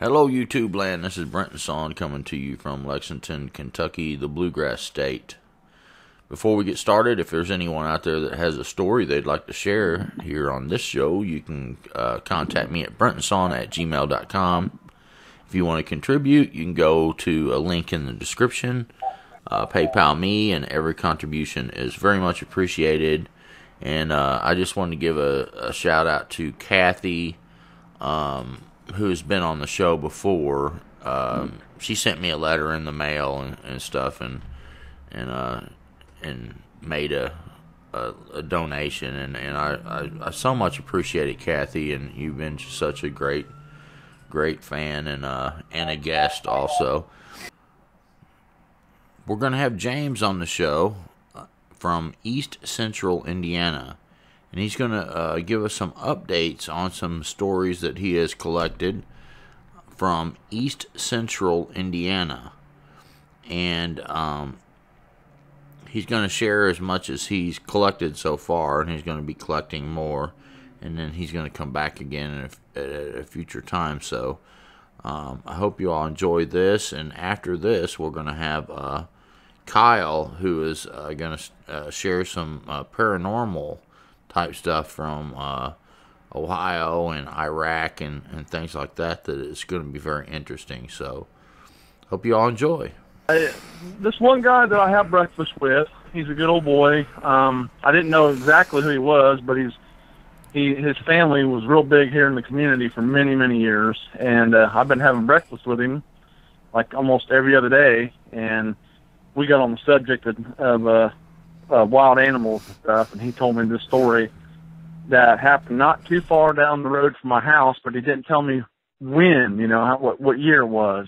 Hello, YouTube land. This is Brenton coming to you from Lexington, Kentucky, the Bluegrass State. Before we get started, if there's anyone out there that has a story they'd like to share here on this show, you can contact me at brentonsawin@gmail.com. If you want to contribute, you can go to a link in the description. PayPal me, and every contribution is very much appreciated. And I just wanted to give a shout out to Kathy, who's been on the show before. She sent me a letter in the mail and stuff, and made a donation, and I so much appreciate it, Kathy. And you've been such a great fan and a guest also. We're gonna have James on the show from East Central Indiana. And he's going to give us some updates on some stories that he has collected from East Central Indiana. And he's going to share as much as he's collected so far, and he's going to be collecting more. And then he's going to come back again at a future time. So I hope you all enjoy this. And after this, we're going to have Kyle, who is going to share some paranormal type stuff from Ohio and Iraq and things like that is going to be very interesting. So, hope you all enjoy. This one guy that I have breakfast with, he's a good old boy. I didn't know exactly who he was, but his family was real big here in the community for many, many years. And I've been having breakfast with him like almost every other day. And we got on the subject of wild animals and stuff, and he told me this story that happened not too far down the road from my house, but he didn't tell me when, what year it was.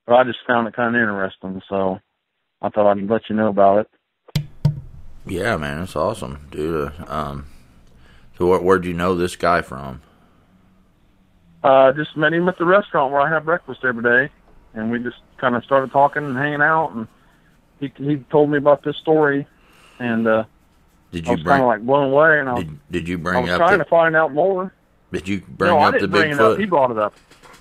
But I just found it kind of interesting, so I thought I'd let you know about it. Yeah, man, that's awesome, dude. So where'd you know this guy from? Just met him at the restaurant where I have breakfast every day, and we just kind of started talking and hanging out, and he told me about this story. And I was kind of like blown away, and did you bring I was up trying to find out more. Did you bring up the Bigfoot? No, I didn't bring it up. He brought it up.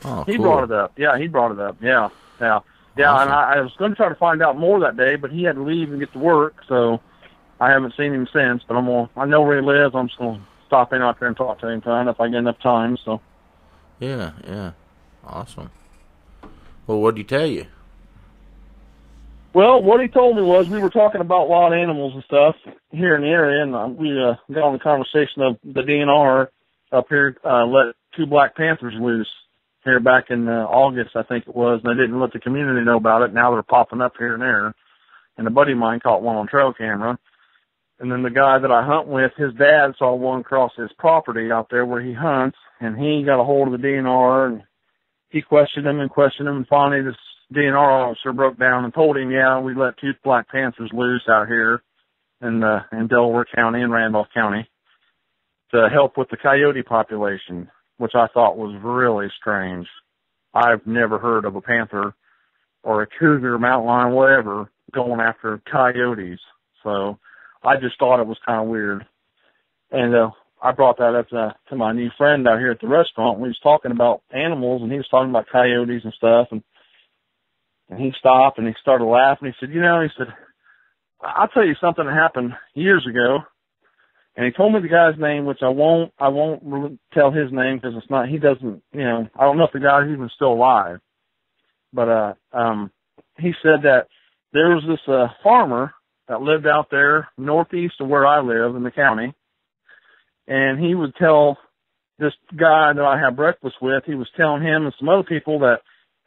Oh, he cool. brought it up. Yeah, he brought it up. Yeah. Awesome. And I was going to try to find out more that day, but he had to leave and get to work, so I haven't seen him since. But I know where he lives. I'm just going to stop in out there and talk to him if I get enough time. So. Yeah, awesome. Well, what did he tell you? Well, what he told me was we were talking about wild animals and stuff here in the area, and we got on the conversation of the DNR up here let 2 black panthers loose here back in August, I think it was, and they didn't let the community know about it. Now they're popping up here and there, and a buddy of mine caught one on trail camera. And then the guy that I hunt with, his dad saw one cross his property out there where he hunts, and he got a hold of the DNR, and he questioned him, and finally this DNR officer broke down and told him, yeah, we let 2 black panthers loose out here in Delaware County and Randolph County to help with the coyote population, which I thought was really strange. I've never heard of a panther or a cougar, mountain lion, whatever, going after coyotes. So I just thought it was kind of weird. And I brought that up to my new friend out here at the restaurant. We was talking about animals, and he was talking about coyotes and stuff, and he stopped and he started laughing. He said, I'll tell you something that happened years ago. And he told me the guy's name, which I won't tell his name because he doesn't, I don't know if the guy's even still alive. But, he said that there was this, farmer that lived out there northeast of where I live in the county. And he would tell this guy that I have breakfast with, he was telling him and some other people that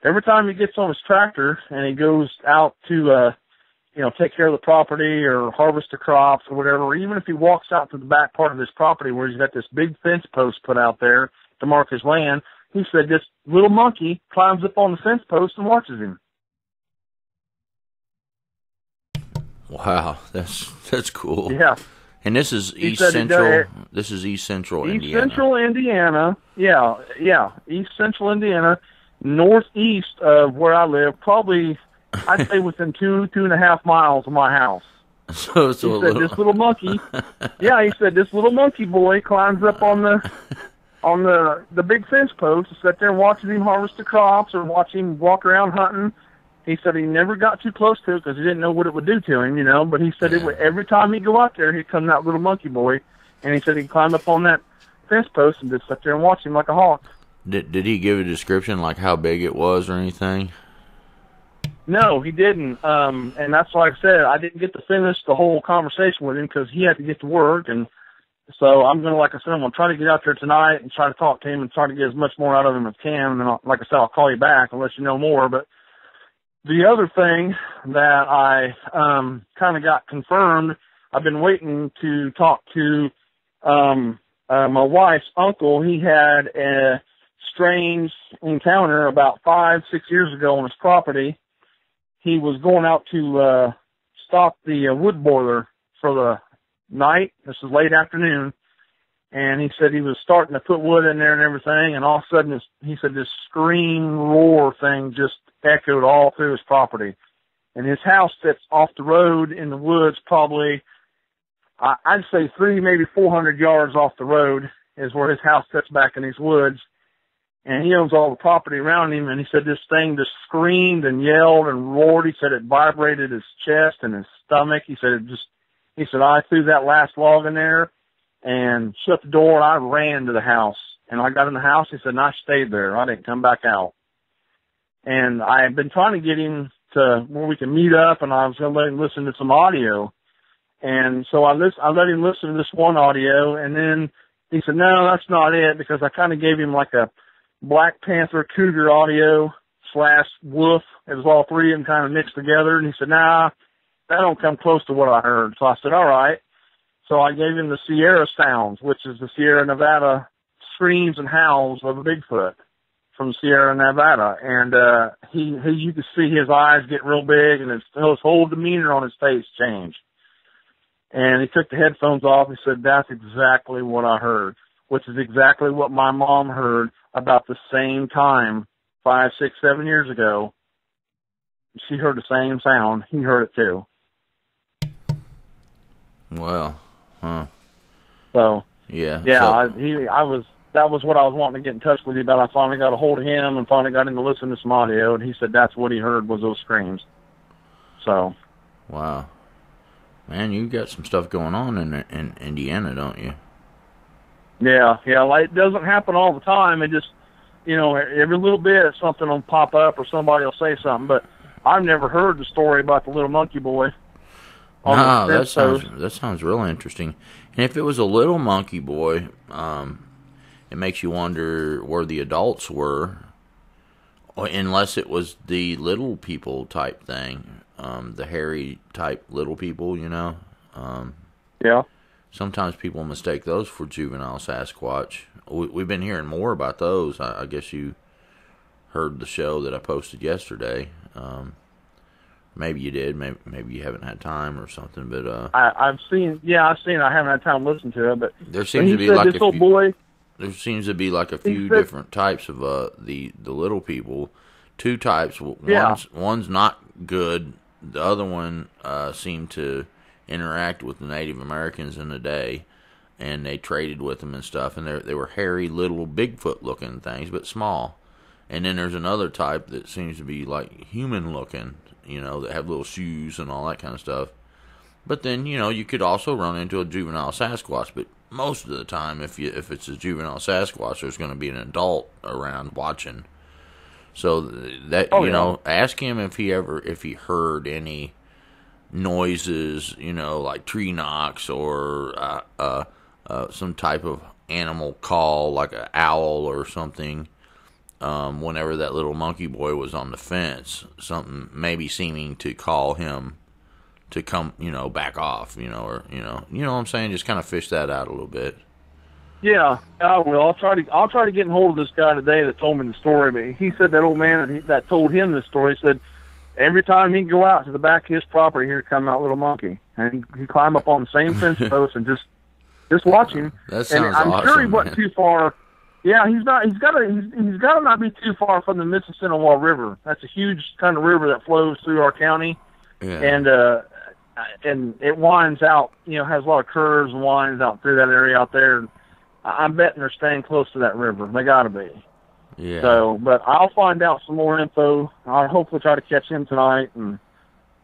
every time he gets on his tractor and he goes out to, take care of the property or harvest the crops or whatever, or even if he walks out to the back part of his property where he's got this big fence post put out there to mark his land, he said this little monkey climbs up on the fence post and watches him. Wow, that's cool. Yeah. And this is East Central. This is East Central Indiana. East Central Indiana. Yeah. East Central Indiana, northeast of where I live, probably I'd say within 2.5 miles of my house. So he said, this little monkey, this little monkey boy climbs up on the on the big fence post, to sit there and watching him harvest the crops or watch him walk around hunting. He said he never got too close to it because he didn't know what it would do to him, you know. But he said it would, every time he'd go out there, he'd come that little monkey boy, and he said he'd climb up on that fence post and just sit there and watch him like a hawk. Did he give a description like how big it was or anything? No, he didn't. And that's like I said, I didn't get to finish the whole conversation with him because he had to get to work. And so I'm going to, like I said, I'm going to try to get out there tonight and try to talk to him and try to get as much more out of him as I can. And then, like I said, I'll call you back and let you know more. But the other thing that I kind of got confirmed, I've been waiting to talk to my wife's uncle. He had a strange encounter about 5-6 years ago on his property. He was going out to stock the wood boiler for the night. This is late afternoon. And he said he was starting to put wood in there and everything. And all of a sudden, he said this scream, roar thing just echoed all through his property. And his house sits off the road in the woods, probably, I'd say 300, maybe 400 yards off the road is where his house sits back in these woods. And he owns all the property around him. And he said this thing just screamed and yelled and roared. He said it vibrated his chest and his stomach. He said I threw that last log in there and shut the door, and I ran to the house. And I got in the house, he said, and I stayed there. I didn't come back out. And I had been trying to get him to where we can meet up, and I was going to let him listen to some audio. And so I let him listen to this one audio, and then he said, no, that's not it, because I kind of gave him like a Black Panther cougar audio / wolf. It was all three of them kind of mixed together. And he said, nah, that don't come close to what I heard. So I said, all right. So I gave him the Sierra sounds, which is the Sierra Nevada screams and howls of a Bigfoot from Sierra Nevada. And you could see his eyes get real big and his whole demeanor on his face change. And he took the headphones off. He said, that's exactly what I heard, which is exactly what my mom heard about the same time 5, 6, 7 years ago. She heard the same sound. He heard it too. Well, huh. So, yeah. That was what I was wanting to get in touch with you about. I finally got a hold of him and finally got him to listen to some audio, and he said that's what he heard was those screams. So. Wow. Man, you got some stuff going on in Indiana, don't you? Yeah, like it doesn't happen all the time. It just, every little bit something will pop up or somebody will say something. But I've never heard the story about the little monkey boy. No, that sounds really interesting. And if it was a little monkey boy, it makes you wonder where the adults were, unless it was the little people type thing, the hairy type little people, Yeah. Sometimes people mistake those for juvenile Sasquatch. We've been hearing more about those. I guess you heard the show that I posted yesterday. Maybe you did. Maybe you haven't had time or something. But I've seen. Yeah, I've seen. I haven't had time to listen to it. But there seems to be like there seems to be like a few different types of the little people. Two types. One's not good. The other one seemed to interact with the Native Americans in the day, and they traded with them and stuff. And they were hairy little Bigfoot looking things, but small. And then there's another type that seems to be like human looking. That have little shoes and all that kind of stuff. But then, you could also run into a juvenile Sasquatch. But most of the time, if it's a juvenile Sasquatch, there's going to be an adult around watching. So that ask him if he heard any noises, like tree knocks or some type of animal call, like an owl or something. Whenever that little monkey boy was on the fence, something maybe seeming to call him to come, back off, or what I'm saying, just kind of fish that out a little bit. Yeah, I will. I'll try to get in hold of this guy today that told me the story. But he said that old man that told him this story said every time he'd go out to the back of his property, here'd come that little monkey, and he'd climb up on the same fence post and just watch him. That sounds and I'm awesome, sure he wasn't too far. Yeah, he's got to not be too far from the Mississippi River. That's a huge kind of river that flows through our county, and it winds out. Has a lot of curves and winds out through that area out there. I'm betting they're staying close to that river. They got to be. Yeah. So, but I'll find out some more info. I'll hopefully try to catch him tonight.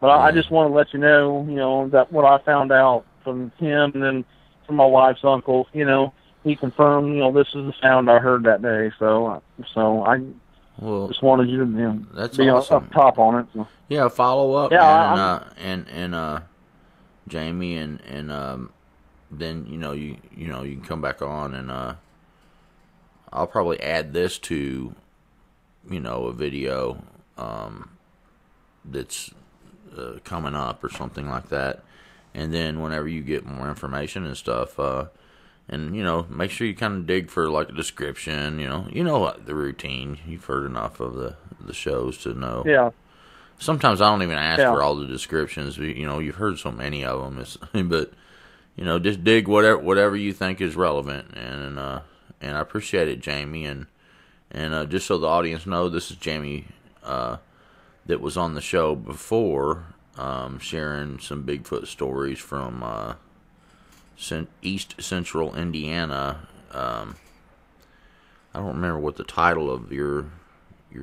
But I just want to let you know, that what I found out from him and then from my wife's uncle, he confirmed, this is the sound I heard that day. So I just wanted you to that's be awesome. up top on it. So. Yeah, follow up, yeah, man, and Jamie, and then you can come back on, and I'll probably add this to a video that's coming up or something like that, and then whenever you get more information and stuff, and make sure you kind of dig for like a description, the routine. You've heard enough of the shows to know. Yeah. Sometimes I don't even ask for all the descriptions. You've heard so many of them. But just dig whatever you think is relevant. And I appreciate it, Jamie. And just so the audience know, this is Jamie that was on the show before, sharing some Bigfoot stories from East Central Indiana. I don't remember what the title of your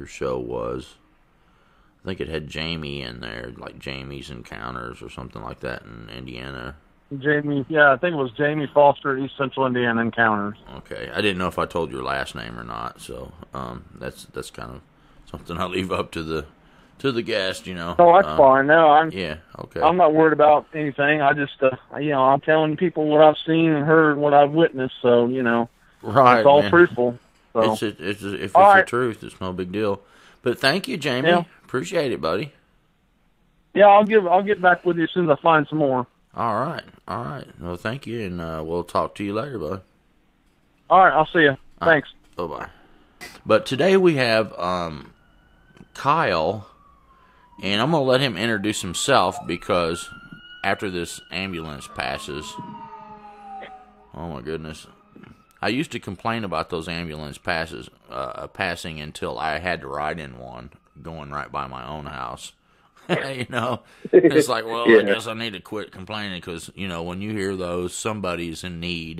show was. I think it had Jamie in there, like Jamie's Encounters or something like that in Indiana. Jamie, yeah, I think it was Jamie Foster, East Central Indiana Encounters. Okay, I didn't know if I told your last name or not, so that's kind of something I leave up to the guest, Oh, that's fine. No, yeah, okay. I'm not worried about anything. I just, I'm telling people what I've seen and heard, what I've witnessed. So, right, it's all man. truthful. So. If it's the truth, it's no big deal. But thank you, Jamie. Yeah. Appreciate it, buddy. Yeah, I'll get back with you as soon as I find some more. All right. Well, thank you, and we'll talk to you later, bud. All right, I'll see you. Thanks. Right, bye-bye. But today we have Kyle, and I'm going to let him introduce himself because after this ambulance passes, oh my goodness, I used to complain about those ambulance passing until I had to ride in one going right by my own house. It's like, well, I guess I need to quit complaining because, when you hear those, somebody's in need,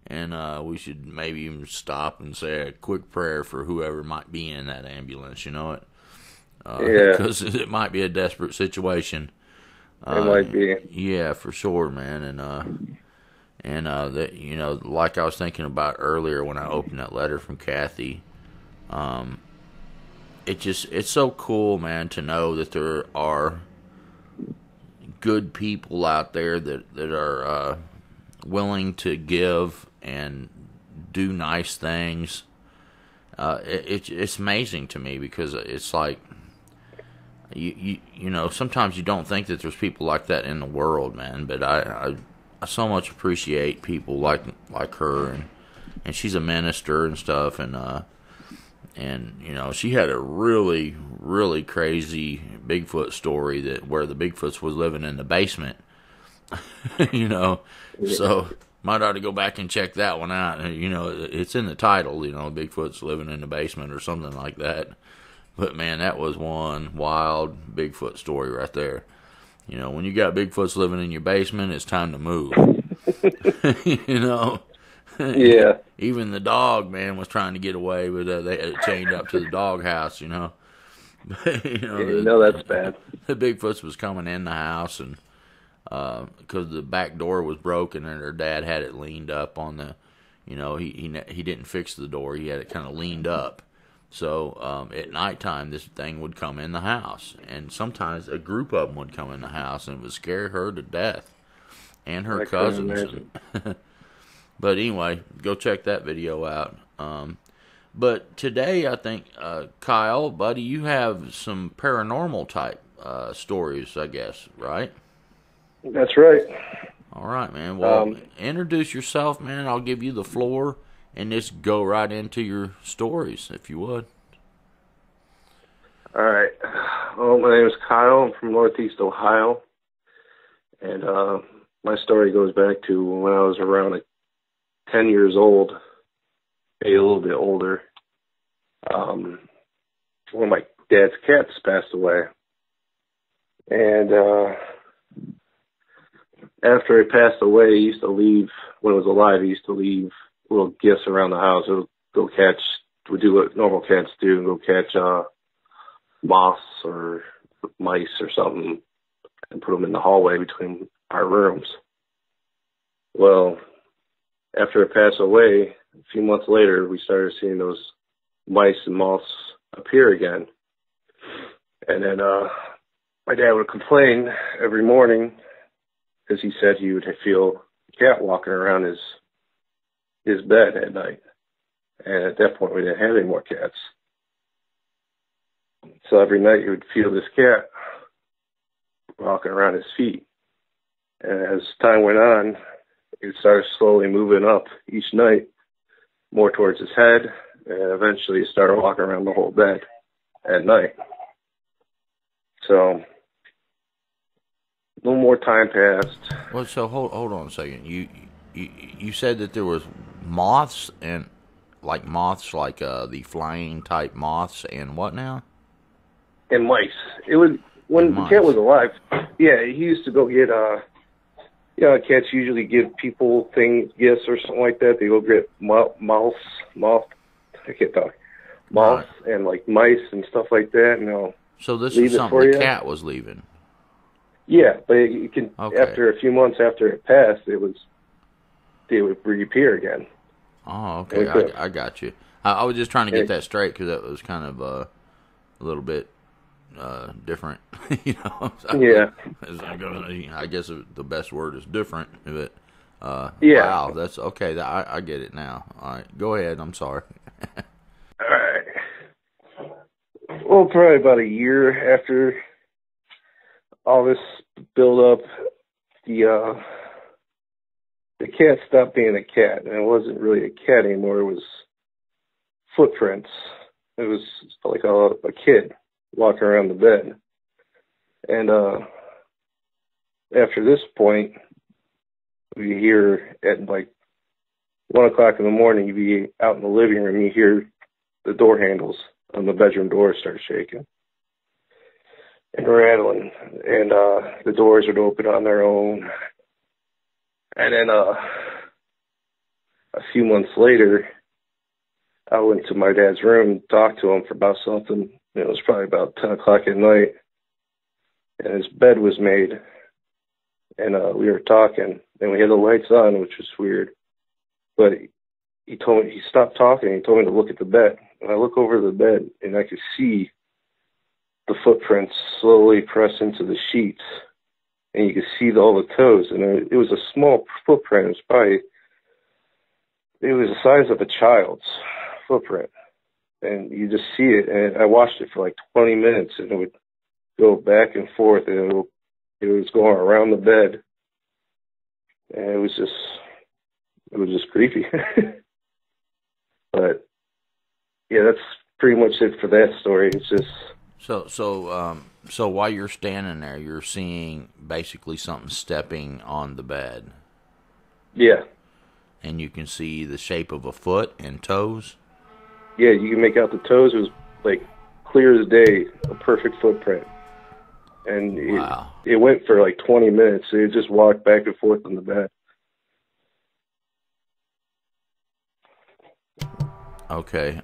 and we should maybe even stop and say a quick prayer for whoever might be in that ambulance, because it might be a desperate situation. It might be. Yeah, for sure, man, and that, like I was thinking about earlier when I opened that letter from Kathy, it's so cool, man, to know that there are good people out there that are willing to give and do nice things. It's amazing to me because it's like you sometimes you don't think that there's people like that in the world, man. But I so much appreciate people like her, and she's a minister and stuff, and she had a really, really crazy Bigfoot story where the Bigfoots was living in the basement. So might ought to go back and check that one out. It's in the title, Bigfoot's living in the basement or something like that. But man, that was one wild Bigfoot story right there. When you got Bigfoots living in your basement, it's time to move. Yeah. Even the dog, man, was trying to get away, but they had it chained up to the doghouse, But, that's bad. The Bigfoots was coming in the house, and because the back door was broken, and her dad had it leaned up on the, he didn't fix the door. He had it kind of leaned up. So at nighttime, this thing would come in the house, and sometimes a group of them would come in the house, and it would scare her to death, and her cousins. But anyway, go check that video out. But today, I think, Kyle, buddy, you have some paranormal type stories, I guess, right? That's right. All right, man. Well, introduce yourself, man. I'll give you the floor, and just go right into your stories, if you would. All right. Well, my name is Kyle. I'm from Northeast Ohio. And my story goes back to when I was around 10 years old, maybe a little bit older. One of my dad's cats passed away. And after he passed away, he used to leave, when he was alive, he used to leave little gifts around the house. We'll do what normal cats do and go catch moths or mice or something and put them in the hallway between our rooms. Well, after it passed away, a few months later, we started seeing those mice and moths appear again. And then my dad would complain every morning because he said he would feel a cat walking around his bed at night. And at that point, we didn't have any more cats. So every night he would feel this cat walking around his feet. And as time went on, it started slowly moving up each night, more towards his head, and eventually it started walking around the whole bed at night. So a little more time passed. Well, so hold on a second. You said that there was moths and moths like the flying type moths and what now? And mice. It was when the cat was alive. Yeah, he used to go get cats usually give people gifts or something like that. They go get moth, I can't talk, moths and like mice and stuff like that. And they'll so this is something the cat was leaving. Yeah, but you can after a few months after it passed, they would reappear again. Oh, okay, I got you. I was just trying to get that straight because that was kind of a little bit different, you know. Yeah. I guess the best word is different. But yeah. Wow, that's okay. I get it now. All right, go ahead. I'm sorry. All right. Well, probably about a year after all this build up, the cat stopped being a cat, and it wasn't really a cat anymore. It was footprints. It was like a kid walking around the bed. And after this point, we hear at like 1 o'clock in the morning, you'd be out in the living room, you hear the door handles on the bedroom door start shaking and rattling, and the doors would open on their own. And then a few months later, I went to my dad's room and talked to him for about something. It was probably about 10 o'clock at night, and his bed was made, and we were talking, and we had the lights on, which was weird. But he stopped talking, he told me to look at the bed. And I look over the bed, and I could see the footprints slowly press into the sheets, and you could see all the toes. And it was a small footprint. It was the size of a child's footprint. And you just see it. And I watched it for like 20 minutes, and it would go back and forth, and it was going around the bed. And it was just creepy. But yeah, that's pretty much it for that story. It's just so while you're standing there, you're seeing basically something stepping on the bed. Yeah. And you can see the shape of a foot and toes. Yeah, you can make out the toes. It was like clear as day, a perfect footprint. And wow. It went for like 20 minutes. So it just walked back and forth on the bed. Okay.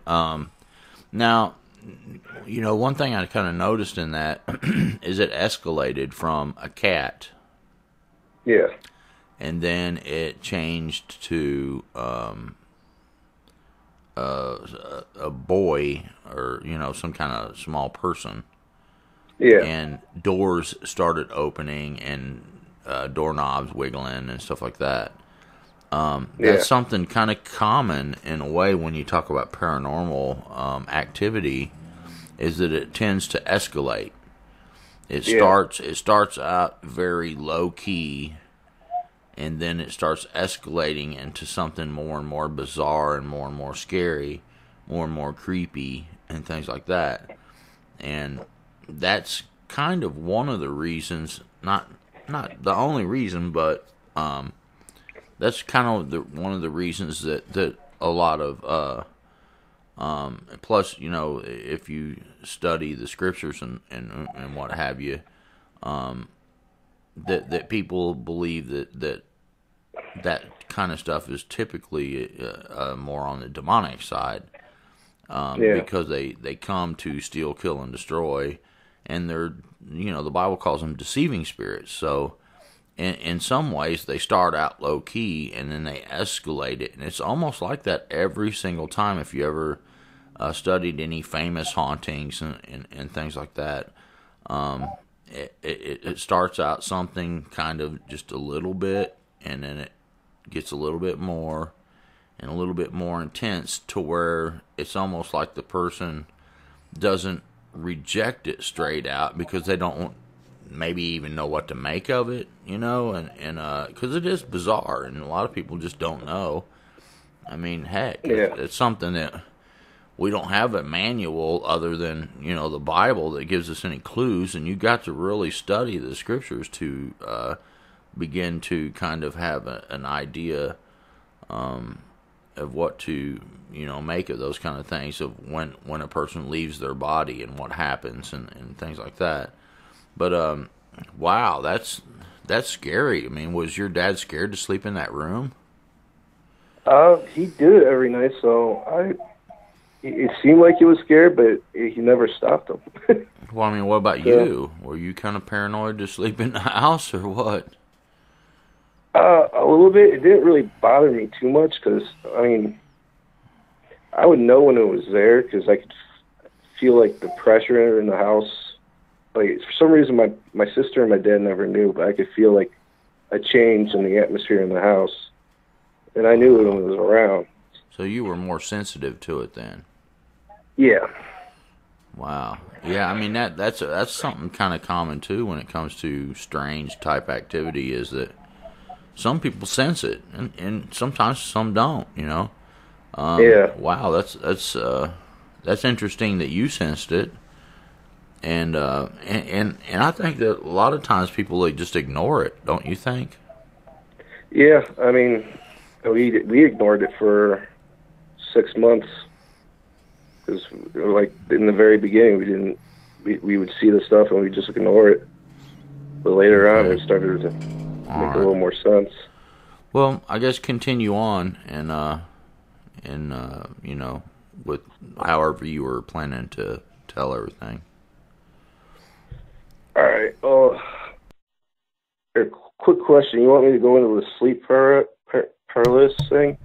Now, you know, one thing I kind of noticed in that is it escalated from a cat. Yeah. And then it changed to a boy, or, you know, some kind of small person. Yeah. And doors started opening and doorknobs wiggling and stuff like that. That's something kind of common in a way when you talk about paranormal activity, is that it tends to escalate. It starts out very low key, and then it starts escalating into something more and more bizarre and more scary, more and more creepy, and things like that. And that's kind of one of the reasons, not the only reason, but that's kind of one of the reasons that a lot of plus, you know, if you study the scriptures and what have you, that people believe that that kind of stuff is typically more on the demonic side, Yeah. because they come to steal, kill, and destroy, and they're, the Bible calls them deceiving spirits. So in some ways they start out low key and then they escalate it, and it's almost like that every single time. If you ever studied any famous hauntings and things like that, it starts out something kind of just a little bit, and then it gets a little bit more and a little bit more intense, to where it's almost like the person doesn't reject it straight out because they don't maybe even know what to make of it, and because it is bizarre and a lot of people just don't know. I mean, heck, it's something that we don't have a manual other than, the Bible that gives us any clues, and you got to really study the scriptures to begin to kind of have an idea of what to, make of those kind of things, of when a person leaves their body and what happens and things like that. But, wow, that's scary. I mean, was your dad scared to sleep in that room? He did it every night, so it seemed like he was scared, but he never stopped him. Well, I mean, what about you? Were you kind of paranoid to sleep in the house, or what? A little bit. It didn't really bother me too much because, I would know when it was there because I could feel like the pressure in the house. Like, for some reason, my sister and my dad never knew, but I could feel like a change in the atmosphere in the house, and I knew when it was around. So you were more sensitive to it then? Yeah. Wow. Yeah, I mean, that's something kind of common too when it comes to strange type activity, is that some people sense it, and sometimes some don't. Yeah. Wow, that's interesting that you sensed it, and I think that a lot of times people, they just ignore it. Don't you think? Yeah, I mean, we ignored it for 6 months because, like, in the very beginning, we would see the stuff and we just ignore it. But later on, it started to make a little more sense. Well, I guess continue on and with however you were planning to tell everything. All right. A quick question. You want me to go into the sleep paralysis thing?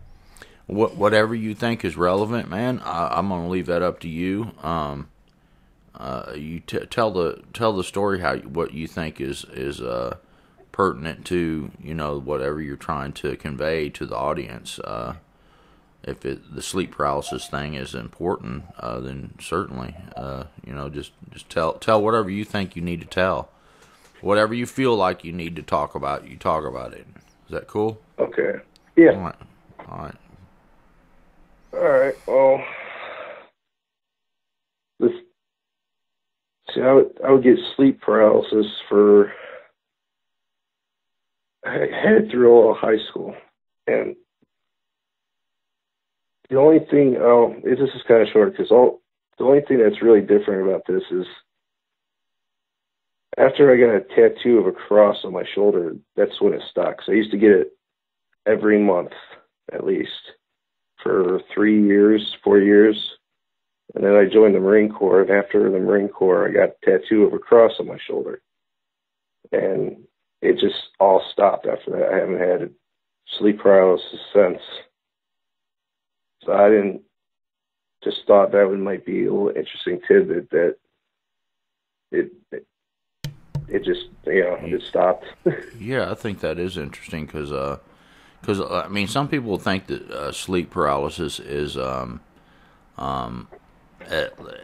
Whatever you think is relevant, man. I'm gonna leave that up to you. You tell the story what you think is pertinent to whatever you're trying to convey to the audience. If the sleep paralysis thing is important, then certainly just tell whatever you think you need to tell. Whatever you feel like you need to talk about, you talk about it. Is that cool? Okay. Yeah. All right. Well, I would get sleep paralysis I had through all of high school, and the only thing, this is kind of short because the only thing that's really different about this is after I got a tattoo of a cross on my shoulder, that's when it stuck. So I used to get it every month at least for 3 years, 4 years. And then I joined the Marine Corps, and after the Marine Corps, I got a tattoo of a cross on my shoulder. And it just all stopped after that. I haven't had sleep paralysis since. So I just thought that might be a little interesting tidbit that it just, it stopped. Yeah, I think that is interesting because I mean, some people think that sleep paralysis is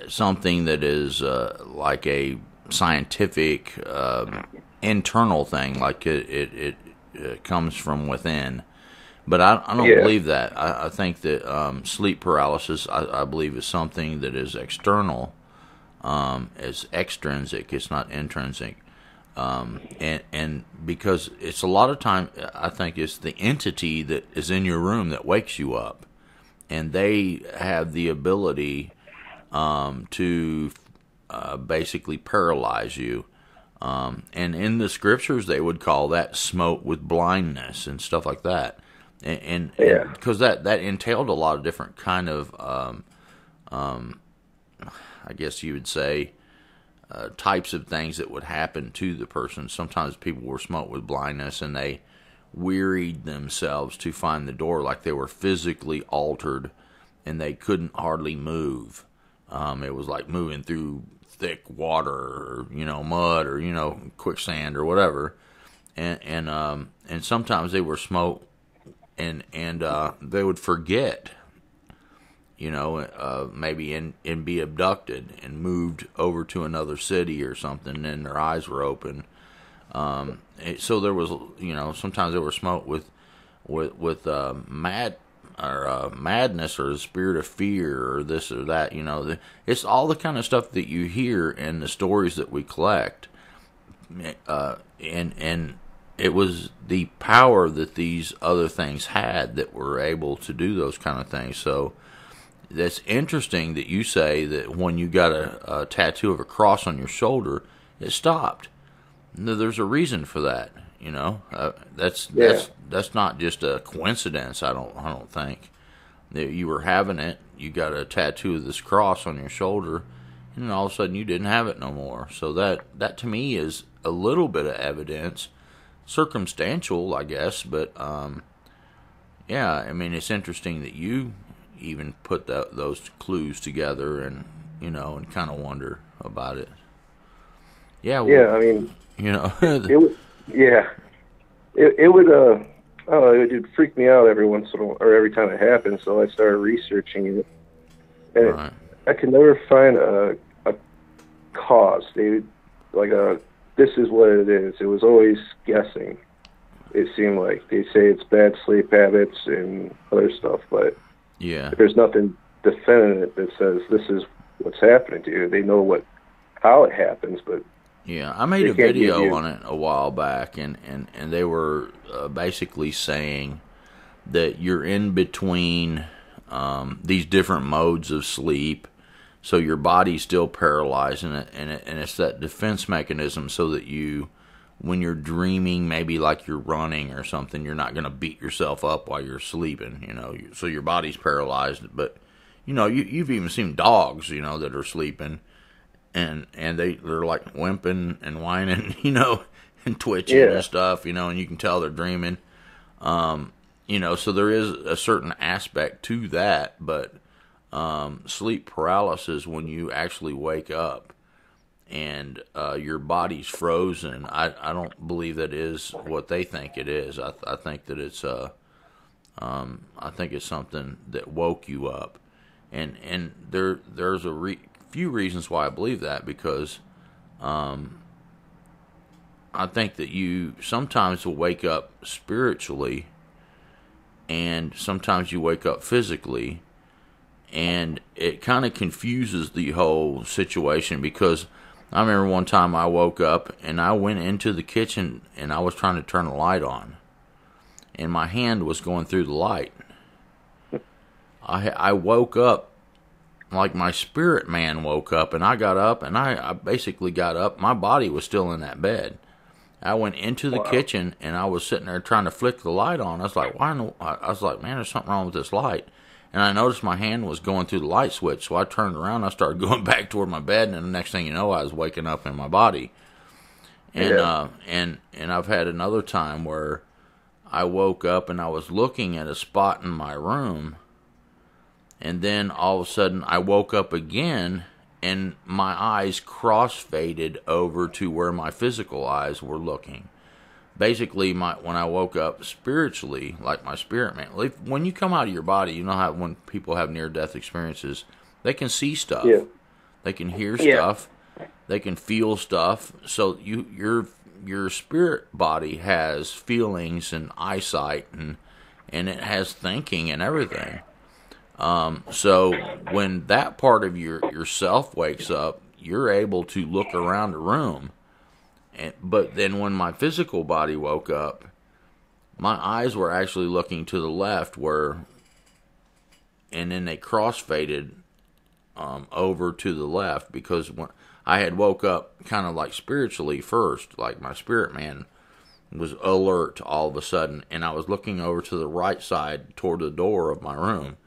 something that is like a scientific internal thing, like it comes from within. But I don't believe that. I think that sleep paralysis, I believe, is something that is external, is extrinsic. It's not intrinsic. And because it's a lot of time, I think it's the entity that is in your room that wakes you up, and they have the ability to basically paralyze you. And in the scriptures, they would call that smote with blindness and stuff like that. And because that entailed a lot of different kind of, I guess you would say, types of things that would happen to the person. Sometimes people were smote with blindness and they wearied themselves to find the door, like they were physically altered and they couldn't hardly move. It was like moving through thick water or, mud or, quicksand or whatever. And sometimes they were smote and they would forget, maybe and be abducted and moved over to another city or something, and their eyes were open. So there was, sometimes they were smote with madness or the spirit of fear or this or that. It's all the kind of stuff that you hear in the stories that we collect, and it was the power that these other things had that were able to do those kind of things. So that's interesting that you say that when you got a tattoo of a cross on your shoulder, it stopped. There's a reason for that, That's not just a coincidence. I don't think that you were having it. You got a tattoo of this cross on your shoulder, and then all of a sudden you didn't have it no more. So that to me is a little bit of evidence, circumstantial, I guess, but it's interesting that you even put those clues together, and and kind of wonder about it. Yeah. Well, it would. Yeah, it would. I don't know. It would freak me out every once in a while, or every time it happened. So I started researching it, and I could never find a cause. This is what it is. It was always guessing. It seemed like they say it's bad sleep habits and other stuff, but there's nothing definitive that says this is what's happening to you. They know how it happens, but I made a video on it a while back, and they were basically saying that you're in between these different modes of sleep, so your body's still paralyzed, and it's that defense mechanism so that you, when you're dreaming, maybe like you're running or something, you're not going to beat yourself up while you're sleeping, so your body's paralyzed. But, you've even seen dogs, that are sleeping, and they're like whimping and whining, and twitching and stuff, and you can tell they're dreaming. So there is a certain aspect to that, but sleep paralysis, when you actually wake up and your body's frozen, I don't believe that is what they think it is. I think that it's I think it's something that woke you up, and there's a few reasons why I believe that, because I think that you sometimes will wake up spiritually, and sometimes you wake up physically, and it kind of confuses the whole situation. Because I remember one time I woke up and I went into the kitchen and I was trying to turn the light on, and my hand was going through the light. I woke up like my spirit man woke up, and I got up, and I basically got up. My body was still in that bed. I went into the kitchen, and I was sitting there trying to flick the light on. I was like, I was like, man, there's something wrong with this light. And I noticed my hand was going through the light switch, so I turned around, I started going back toward my bed, and the next thing you know, I was waking up in my body. And and I've had another time where I woke up and I was looking at a spot in my room, and then all of a sudden I woke up again, and my eyes cross-faded over to where my physical eyes were looking. Basically, when I woke up spiritually, like my spirit man, when you come out of your body, you know how when people have near-death experiences, they can see stuff, they can hear stuff, they can feel stuff. So your spirit body has feelings and eyesight, and it has thinking and everything. So when that part of yourself wakes up, you're able to look around a room. But then when my physical body woke up, my eyes were actually looking to the left, and then they cross-faded over to the left, because when I had woke up kind of like spiritually first, like my spirit man was alert all of a sudden, and I was looking over to the right side toward the door of my room,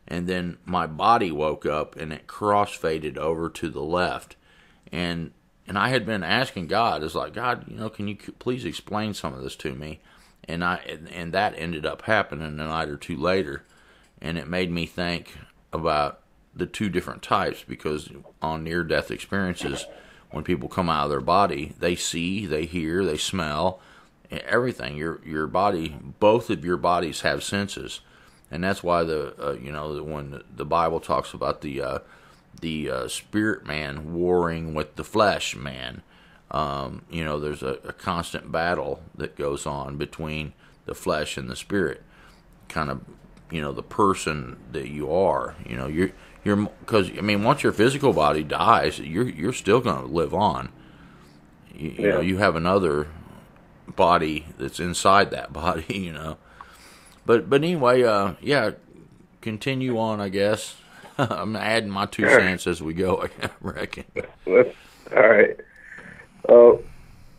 and then my body woke up and it cross-faded over to the left, and I had been asking God, it's like, God, can you please explain some of this to me? And that ended up happening a night or two later, and it made me think about the two different types, because on near-death experiences, when people come out of their body, they see, they hear, they smell, everything. Your body, both of your bodies have senses, and that's why when the Bible talks about the spirit man warring with the flesh man, there's a constant battle that goes on between the flesh and the spirit, kind of, the person that you are. You're because once your physical body dies, you're still going to live on. You have another body that's inside that body. But anyway, continue on, I guess. I'm adding my 2 cents as we go, I reckon. All right. The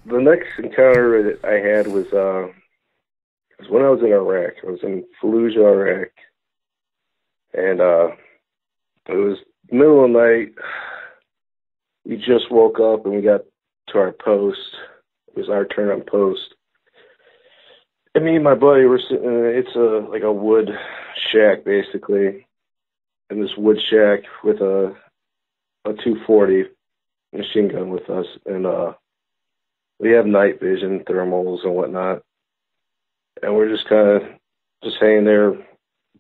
next encounter that I had was when I was in Iraq. I was in Fallujah, Iraq, and it was middle of the night. We just woke up and we got to our post. It was our turn on post. And me and my buddy were sitting it's like a wood shack, basically. In this wood shack with a 240 machine gun with us. And we have night vision, thermals and whatnot. And we're just kind of just hanging there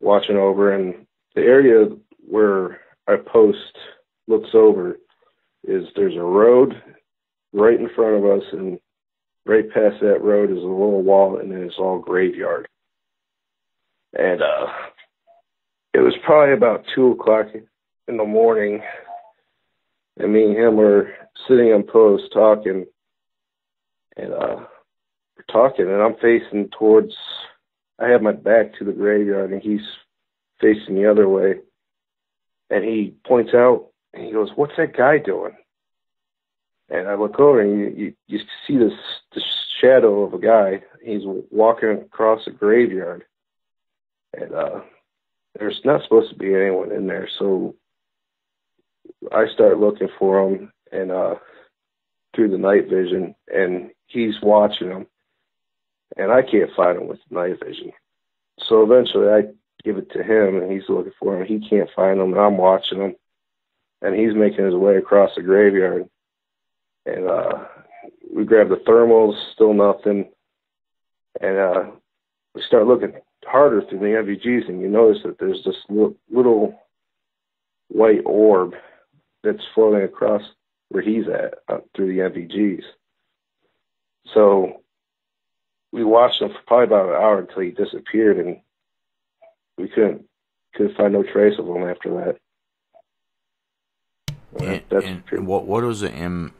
watching over. And the area where our post looks over there's a road right in front of us, and right past that road is a little wall, and then it's all graveyard. And it was probably about 2 o'clock in the morning, and me and him were sitting on post talking, and we're talking, and I'm facing towards, I have my back to the graveyard, and he's facing the other way, and he points out, and he goes, "What's that guy doing?" And I look over, and you see this shadow of a guy. He's walking across a graveyard, and there's not supposed to be anyone in there. So I start looking for him, and through the night vision, and he's watching him, and I can't find him with night vision. So eventually I give it to him, and he's looking for him. He can't find him, and I'm watching him, and he's making his way across the graveyard. And we grab the thermals, still nothing. And we start looking harder through the MVGs, and you notice that there's this little white orb that's floating across where he's at through the MVGs. So we watched him for probably about an hour until he disappeared, and we couldn't find no trace of him after that. And what was the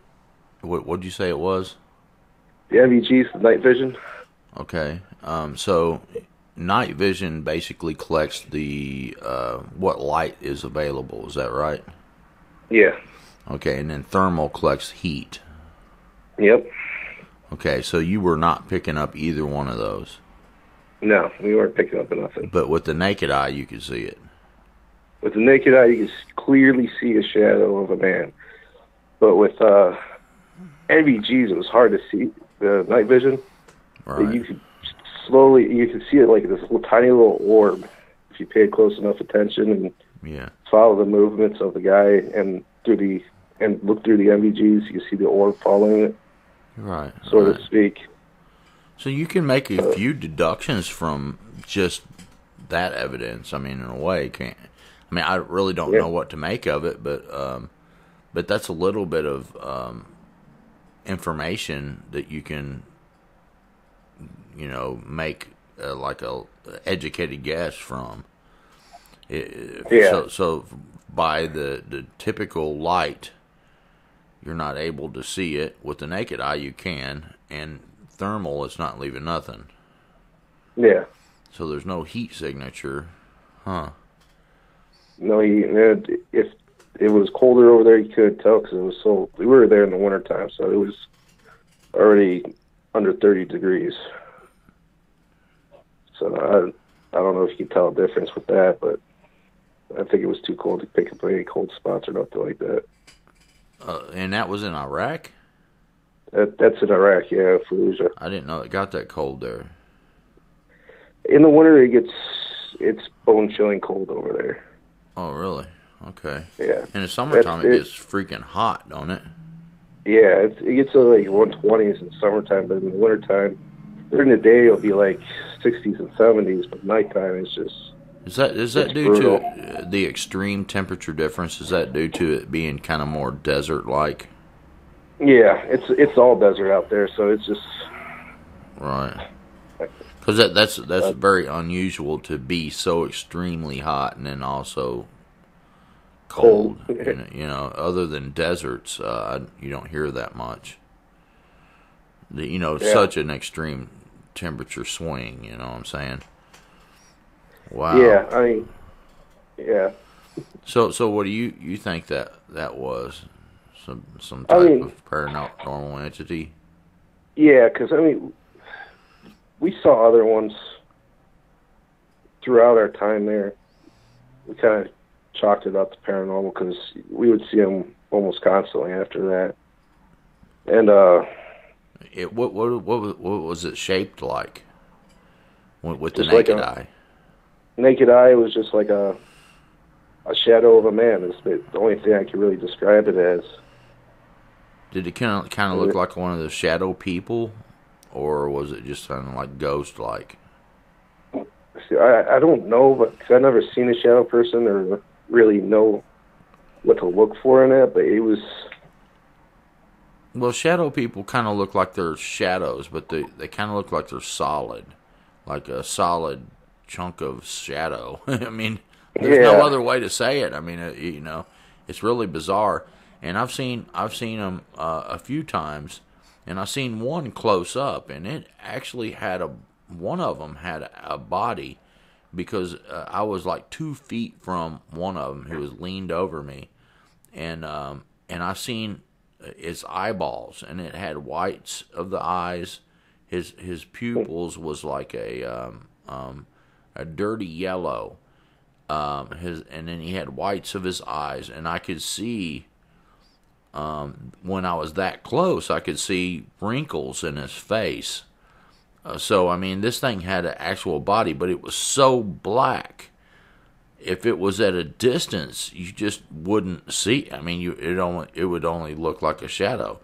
what did you say it was? The MVGs, the night vision. Okay. So night vision basically collects the what light is available. Is that right? Yeah. Okay, and then thermal collects heat. Yep. Okay, so you were not picking up either one of those. No, we weren't picking up nothing. But with the naked eye, you could see it. With the naked eye, you can clearly see a shadow of a man. But with NVGs, it was hard to see the night vision. Right. You could see it like this tiny little orb if you paid close enough attention and follow the movements of the guy and look through the MVGs. You see the orb following it, right? So to speak. So you can make a few deductions from just that evidence. I mean, in a way, I really don't know what to make of it, but that's a little bit of information that you can, make like a educated guess from. So by the typical light, you're not able to see it. With the naked eye, you can, and thermal, it's not leaving nothing. Yeah. So there's no heat signature, huh? No heat. If it was colder over there. You couldn't tell because we were there in the wintertime, so it was already under 30 degrees. So I don't know if you can tell a difference with that, but I think it was too cold to pick up any cold spots or nothing like that. And that was in Iraq? That's in Iraq, yeah, Fallujah. I didn't know it got that cold there. In the winter, it's bone-chilling cold over there. Oh, really? Okay. Yeah. In the summertime, it gets freaking hot, don't it? Yeah, it gets to like 120s in the summertime, but in the wintertime, during the day, it'll be like 60s and 70s, but nighttime, it's just... Is that due brutal. To the extreme temperature difference? Is that due to it being kind of more desert-like? Yeah, it's all desert out there, so it's just... Right. Because that's very unusual to be so extremely hot and then also cold. You know, other than deserts, you don't hear that much. Such an extreme temperature swing. You know what I'm saying? Wow. Yeah, I mean, yeah. So what do you think that was? Some type of paranormal entity? Yeah, because I mean, we saw other ones throughout our time there. We kind of chalked it up to paranormal because we would see them almost constantly after that. And what was it shaped like with the naked eye? Naked eye was just like a shadow of a man. It's the only thing I can really describe it as. Did it kind of look like one of the shadow people, or was it just kind of like ghost-like? See, I don't know, but cause I've never seen a shadow person or really know what to look for in it. But it was. Well, shadow people kind of look like they're shadows, but they kind of look like they're solid, like a solid chunk of shadow. I mean, there's no other way to say it. I mean, it's really bizarre. And I've seen them a few times, and I've seen one close up, and it actually one of them had a body, because I was like 2 feet from one of them who was leaned over me, and I seen its eyeballs, and it had whites of the eyes. His pupils was like a dirty yellow. And then he had whites of his eyes, and I could see. When I was that close, I could see wrinkles in his face. So, I mean, this thing had an actual body, but it was so black. If it was at a distance, you just wouldn't see. I mean, it would only look like a shadow.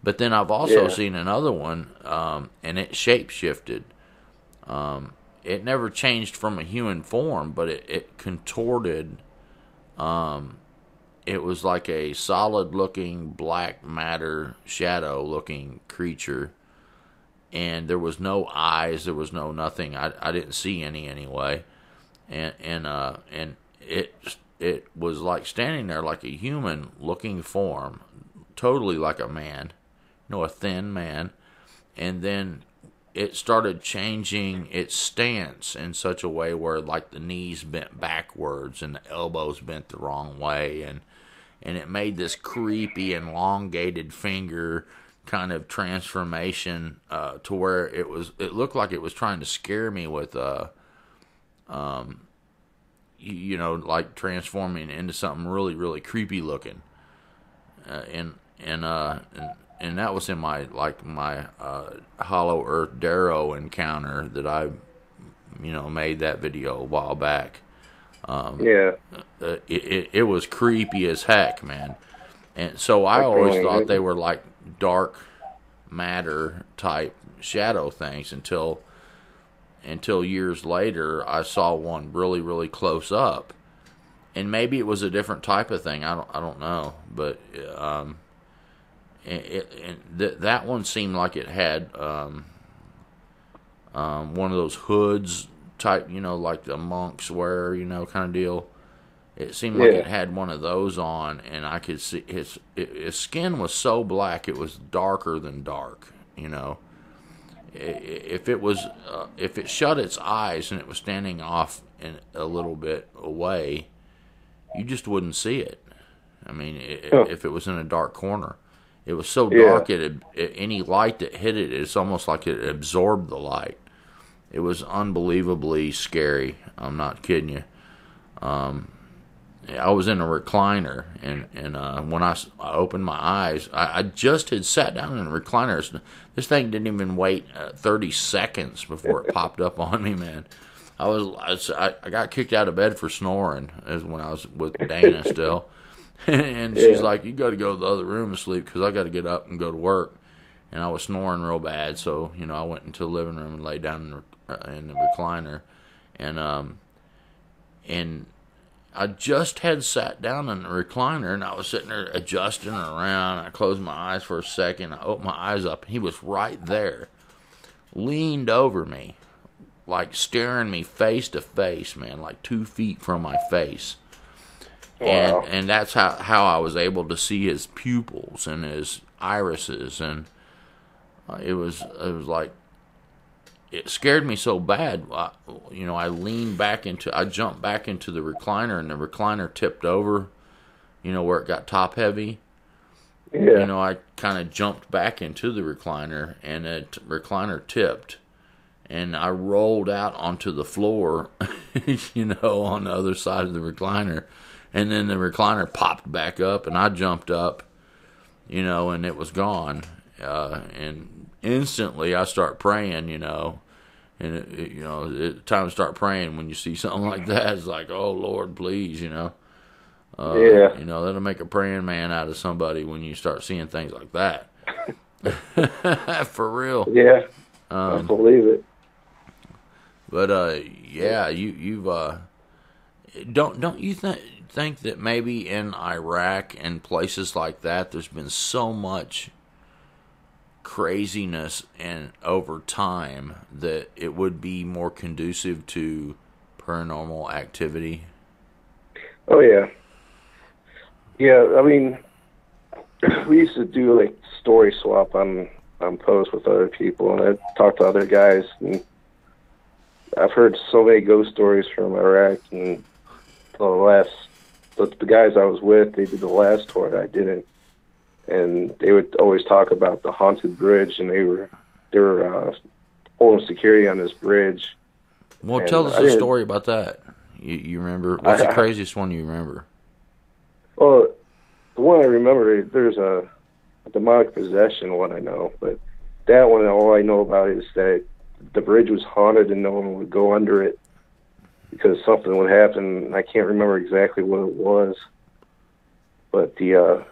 But then I've also seen another one, and it shape-shifted. It never changed from a human form, but it contorted. It was like a solid-looking black matter shadow-looking creature, and there was no eyes, there was no nothing. I didn't see any anyway, and it was like standing there like a human-looking form, totally like a man, a thin man, and then it started changing its stance in such a way where like the knees bent backwards and the elbows bent the wrong way, and it made this creepy elongated finger kind of transformation to where it looked like it was trying to scare me with like transforming into something really, really creepy looking, and that was in my Hollow Earth Darrow encounter that I made that video a while back. It was creepy as heck, man. And so I always thought they were like dark matter type shadow things until years later I saw one really, really close up, and maybe it was a different type of thing. I don't know, but that one seemed like it had one of those hoods type, like the monks wear, kind of deal. It seemed like it had one of those on, and I could see his skin was so black it was darker than dark. If it shut its eyes and it was standing off a little bit away, you just wouldn't see it. I mean, Oh. if it was in a dark corner. It was so dark, any light that hit it, it's almost like it absorbed the light. It was unbelievably scary. I'm not kidding you. I was in a recliner, and when I opened my eyes, I just had sat down in a recliner. This thing didn't even wait 30 seconds before it popped up on me, man. I got kicked out of bed for snoring, as when I was with Dana still. And she's like, you got to go to the other room and sleep because I got to get up and go to work. And I was snoring real bad, so I went into the living room and laid down in the recliner, and I just had sat down in the recliner, and I was sitting there adjusting around. I closed my eyes for a second. I opened my eyes up, and he was right there, leaned over me, like staring me face to face, man, like 2 feet from my face. Wow. And that's how I was able to see his pupils and his irises, and it was like, it scared me so bad. I jumped back into the recliner, and the recliner tipped over, where it got top heavy. Yeah. I kind of jumped back into the recliner, and the recliner tipped, and I rolled out onto the floor, on the other side of the recliner. And then the recliner popped back up, and I jumped up, and it was gone. And instantly I start praying, and it's time to start praying when you see something like that. It's like, oh, Lord, please, that'll make a praying man out of somebody when you start seeing things like that. For real. Yeah, I believe it. But, you've, don't you think that maybe in Iraq and places like that, there's been so much craziness and over time that it would be more conducive to paranormal activity? Oh yeah. I mean, we used to do like story swap on posts with other people, and I talked to other guys, and I've heard so many ghost stories from Iraq, and the guys I was with, they did the last tour and I didn't, and they would always talk about the haunted bridge, and they were holding security on this bridge. Well, tell us a story about that. You remember? What's the craziest one you remember? Well, the one I remember, there's a demonic possession one I know, but that one, all I know about is that the bridge was haunted and no one would go under it because something would happen. I can't remember exactly what it was, but the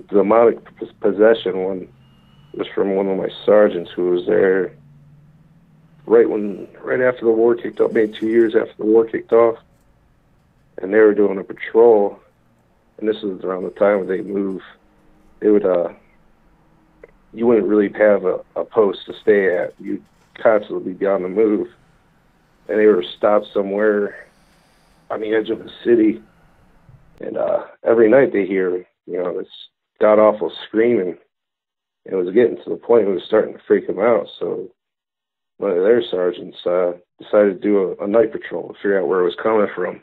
demonic possession one was from one of my sergeants who was there right after the war kicked off, maybe 2 years after the war kicked off, and they were doing a patrol, and this was around the time when they moved. They would you wouldn't really have a post to stay at. You'd constantly be on the move. And they were stopped somewhere on the edge of the city. And every night they hear, this god-awful screaming. And it was getting to the point where it was starting to freak them out. So one of their sergeants decided to do a night patrol to figure out where it was coming from.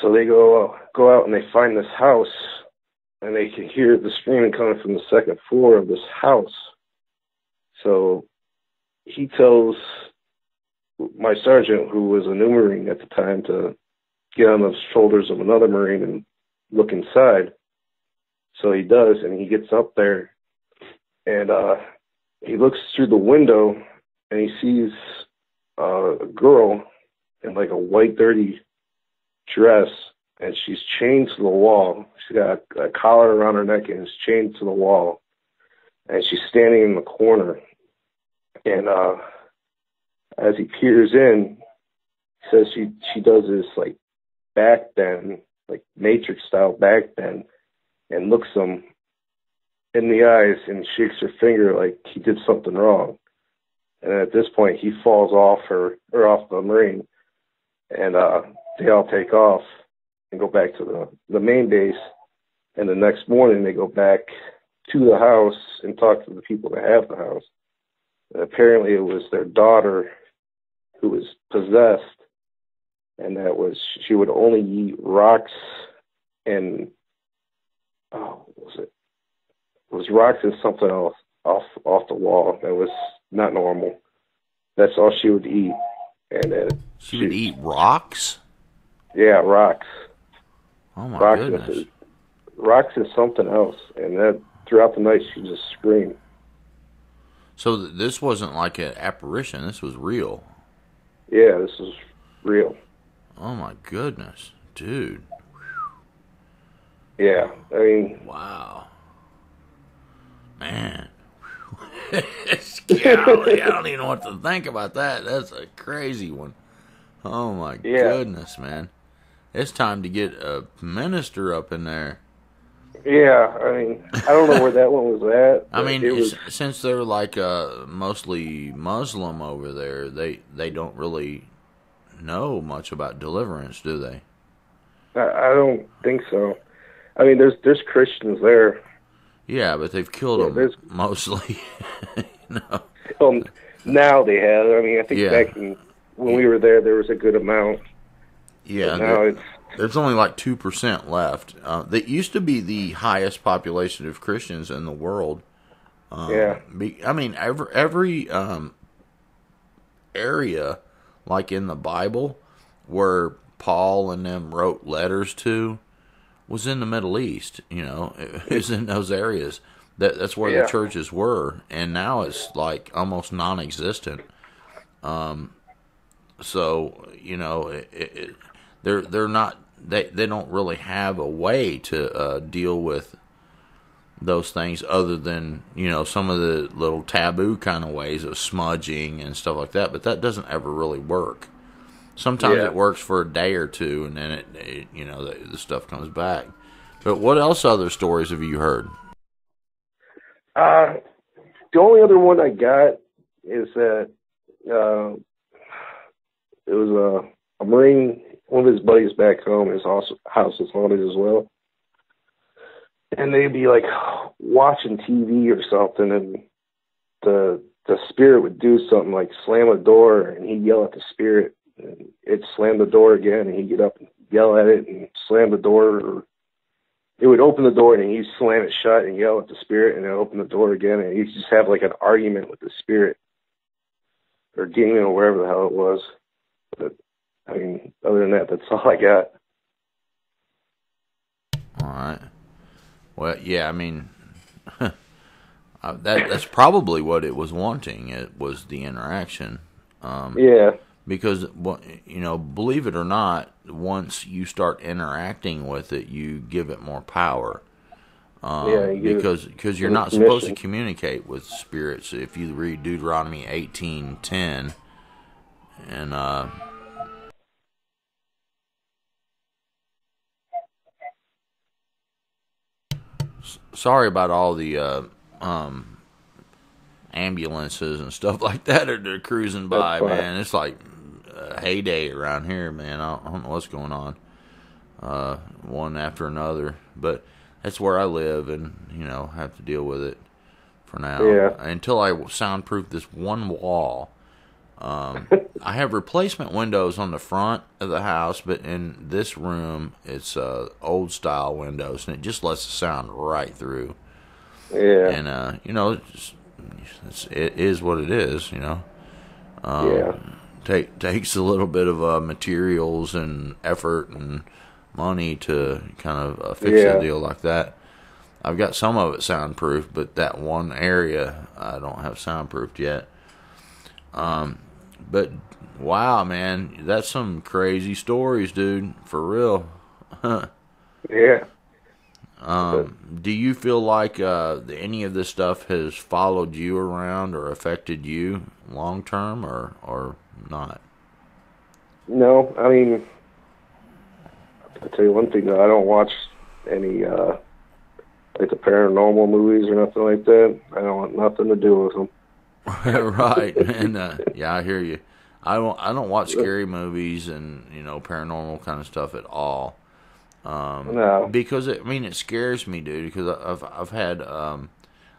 So they go out and they find this house, and they can hear the screaming coming from the second floor of this house. So he tells my sergeant, who was a new Marine at the time, to get on the shoulders of another Marine and look inside. So he does, and he gets up there, and he looks through the window, and he sees a girl in like a white dirty dress, and she's chained to the wall. She's got a collar around her neck and is chained to the wall, and she's standing in the corner. And as he peers in, he says she does this like back bend, like Matrix style back bend, and looks him in the eyes and shakes her finger like he did something wrong. And at this point, he falls off off the Marine, and they all take off and go back to the main base. And the next morning, they go back to the house and talk to the people that have the house. And apparently, it was their daughter who was possessed, and that was she would only eat rocks and what was it? It was rocks and something else off the wall that was not normal. That's all she would eat. And then she would eat rocks? Yeah, rocks. Oh, my rocks goodness. Rocks and something else. And that throughout the night, she just screamed. So this wasn't like an apparition. This was real. Yeah, this was real. Oh, my goodness. Dude. Yeah, I mean... Wow. Man. Golly, I don't even know what to think about that. That's a crazy one. Oh, my goodness, man. It's time to get a minister up in there. Yeah, I mean, I don't know where that one was at. I mean, since they're like mostly Muslim over there, they don't really know much about deliverance, do they? I don't think so. I mean, there's Christians there. Yeah, but they've killed them mostly. Well, now they have. I mean, I think back when we were there was a good amount. Yeah, now there's only like 2% left. They used to be the highest population of Christians in the world. I mean, every area, like in the Bible, where Paul and them wrote letters to, was in the Middle East. It was in those areas. That's where the churches were, and now it's like almost non-existent. So they're not. They don't really have a way to deal with those things other than some of the little taboo kind of ways of smudging and stuff like that. But that doesn't ever really work. Sometimes it works for a day or two, and then the stuff comes back. But what else other stories have you heard? The only other one I got is that it was a Marine. One of his buddies back home, his house was haunted as well. And they'd be like watching TV or something, and the spirit would do something like slam a door, and he'd yell at the spirit, and it'd slam the door again, and he'd get up and yell at it and slam the door, or it would open the door and he'd slam it shut and yell at the spirit, and then open the door again, and he'd just have like an argument with the spirit or demon or wherever the hell it was. But I mean, other than that, that's all I got. All right. Well, yeah, I mean, that's probably what it was wanting. It was the interaction. Because, believe it or not, once you start interacting with it, you give it more power. Because you're not supposed to communicate with spirits. If you read Deuteronomy 18:10, and sorry about all the ambulances and stuff like that are cruising by, man. It's like a heyday around here, man. I don't know what's going on, one after another. But that's where I live, and have to deal with it for now. Until I soundproof this one wall. I have replacement windows on the front of the house, but in this room, it's old style windows, and it just lets the sound right through. Yeah. And it is what it is. Takes a little bit of materials and effort and money to kind of fix a deal like that. I've got some of it soundproof, but that one area I don't have soundproofed yet. But wow, man, that's some crazy stories, dude. For real. Yeah. Do you feel like any of this stuff has followed you around or affected you long term, or not? No, I mean, I'll tell you one thing though. I don't watch any like the paranormal movies or nothing like that. I don't want nothing to do with them. Right, and I hear you. I don't watch scary movies and paranormal kind of stuff at all. No, because it scares me, dude. Because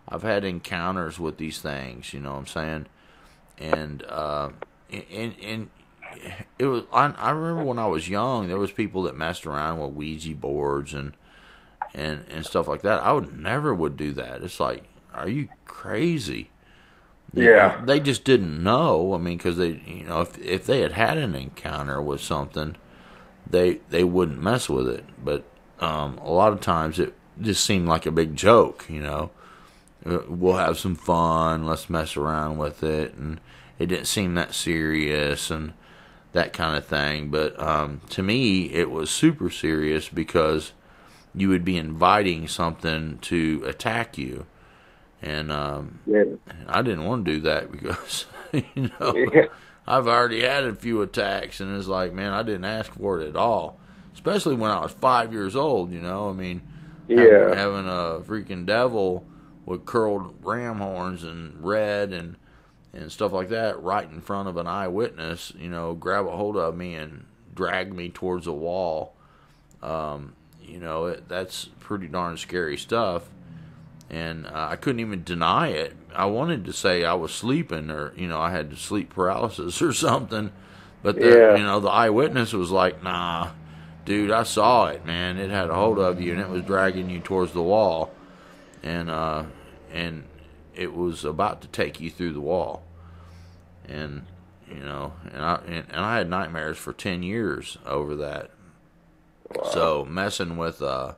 I've had encounters with these things. You know what I'm saying? And it was. I remember when I was young, there was people that messed around with Ouija boards and stuff like that. I would do that. It's like, are you crazy? Yeah. They just didn't know. I mean, because they, if they had an encounter with something, they wouldn't mess with it. But a lot of times it just seemed like a big joke. We'll have some fun. Let's mess around with it, and it didn't seem that serious and that kind of thing. But to me, it was super serious because you would be inviting something to attack you. And I didn't want to do that because, I've already had a few attacks, and it's like, man, I didn't ask for it at all. Especially when I was 5 years old, I mean, having a freaking devil with curled ram horns and red and stuff like that right in front of an eyewitness, grab a hold of me and drag me towards a wall. That's pretty darn scary stuff. And I couldn't even deny it. I wanted to say I was sleeping or, I had sleep paralysis or something. But, the eyewitness was like, nah, dude, I saw it, man. It had a hold of you, and it was dragging you towards the wall. And it was about to take you through the wall. And, I had nightmares for 10 years over that. Wow. So messing with a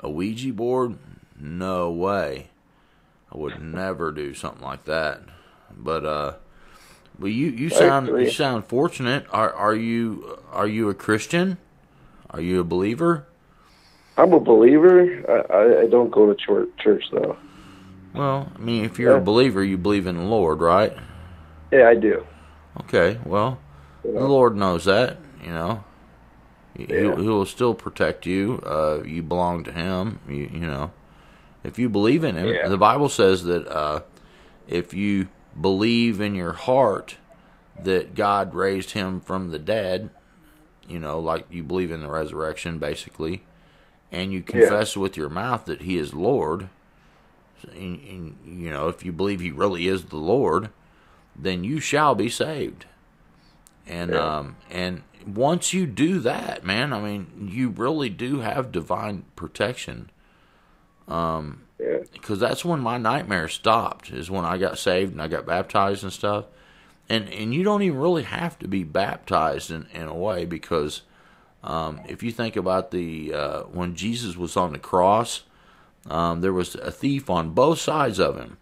Ouija board, no way. I would never do something like that. But you sound fortunate. Are you a Christian? Are you a believer? I'm a believer. I don't go to church though. Well, I mean, if you're a believer, you believe in the Lord, right? Yeah, I do. Okay, well, the Lord knows that, He'll still protect you. You belong to Him, If you believe in Him, the Bible says that if you believe in your heart that God raised Him from the dead, like you believe in the resurrection, basically, and you confess with your mouth that He is Lord, and if you believe He really is the Lord, then you shall be saved. And once you do that, man, I mean, you really do have divine protection. Because that's when my nightmare stopped, is when I got saved and I got baptized and stuff. And you don't even really have to be baptized in a way, because if you think about when Jesus was on the cross, there was a thief on both sides of Him.